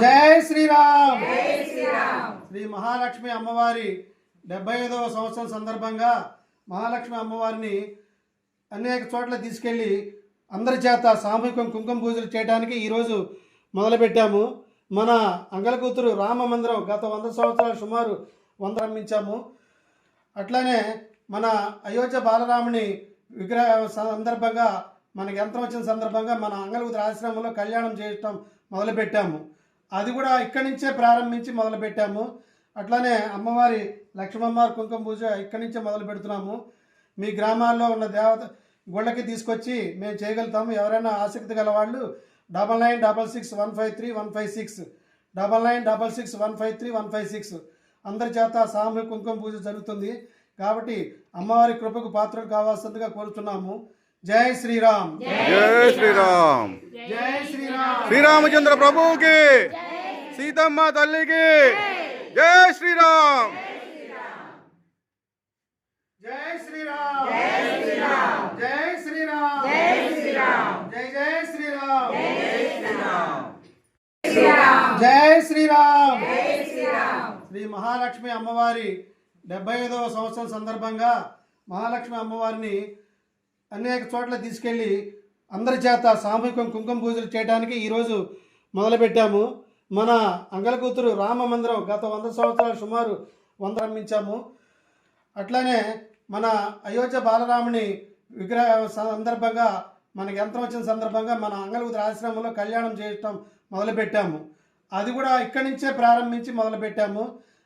జై శ్రీరామ్ శ్రీ మహాలక్ష్మి అమ్మవారి 75వ సంవత్సరం సందర్భంగా మహాలక్ష్మి అమ్మవారిని అనేక చోట్ల తీసుకెళ్ళి అందరి చేత సామూహిక కుంకుమ పూజలు చేయడానికి ఈరోజు మొదలుపెట్టాము. మన అంగలకూతురు రామ మందిరం గత 100 సంవత్సరాలు సుమారు 100 నిర్మించాము. అట్లానే మన అయోధ్య బాలరాముని విగ్రహ సందర్భంగా మనకి యంత్రం వచ్చిన సందర్భంగా మన అంగలకూతురు ఆశ్రమంలో కళ్యాణం చేయటం మొదలుపెట్టాము. అది కూడా ఇక్కడి నుంచే ప్రారంభించి మొదలుపెట్టాము. అట్లానే అమ్మవారి లక్ష్మమ్మవారి కుంకుమ పూజ ఇక్కడి నుంచే మొదలు పెడుతున్నాము. మీ గ్రామాల్లో ఉన్న దేవత గుళ్ళకి తీసుకొచ్చి మేము చేయగలుగుతాము. ఎవరైనా ఆసక్తి గల వాళ్ళు 99666153 99666153 అందరి చేత సామూహిక కుంకుమ పూజ జరుగుతుంది. కాబట్టి అమ్మవారి కృపకు పాత్రలు కావాల్సిందిగా కోరుతున్నాము. జై శ్రీరామ్, జై శ్రీరామ్, జై శ్రీరామ్, శ్రీరామచంద్ర ప్రభుకి, సీతమ్మ తల్లికి జై శ్రీరామ్, జై శ్రీరామ్, జై శ్రీరామ్, జై జై శ్రీరామ్, జై శ్రీరామ్. శ్రీ మహాలక్ష్మి అమ్మవారి 75వ సంవత్సరం సందర్భంగా మహాలక్ష్మి అమ్మవారిని అనేక చోట్ల తీసుకెళ్ళి అందరి చేత సామూహిక కుంకుమ పూజలు చేయడానికి ఈరోజు మొదలుపెట్టాము. మన అంగలకూతురు రామ మందిరం గత 100 సంవత్సరాలు సుమారు 100 నిర్మించాము. అట్లానే మన అయోధ్య బాలరాముని విగ్రహ సందర్భంగా మనకి యంత్రం వచ్చిన సందర్భంగా మన అంగలకూతురు ఆశ్రమంలో కళ్యాణం చేయటం మొదలుపెట్టాము. అది కూడా ఇక్కడి నుంచే ప్రారంభించి మొదలుపెట్టాము.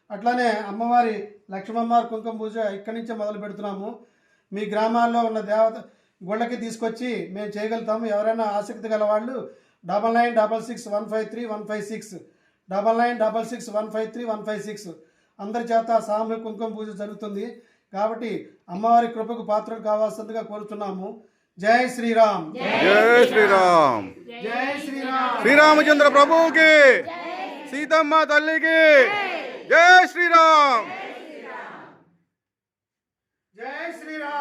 అట్లానే అమ్మవారి లక్ష్మమ్మవారి కుంకుమ పూజ ఇక్కడి నుంచే మొదలు పెడుతున్నాము. మీ గ్రామాల్లో ఉన్న దేవత గుళ్ళకి తీసుకొచ్చి మేము చేయగలుగుతాము. ఎవరైనా ఆసక్తి గల వాళ్ళు 99666153 99666153 అందరి చేత సామూహిక కుంకుమ పూజ జరుగుతుంది. కాబట్టి అమ్మవారి కృపకు పాత్రలు కావాల్సిందిగా కోరుతున్నాము. జై శ్రీరామ్, జై శ్రీరామ్, జై శ్రీరామ్, శ్రీరామచంద్ర ప్రభుకి, సీతమ్మ తల్లికి జై శ్రీరామ్, జై శ్రీరామ్,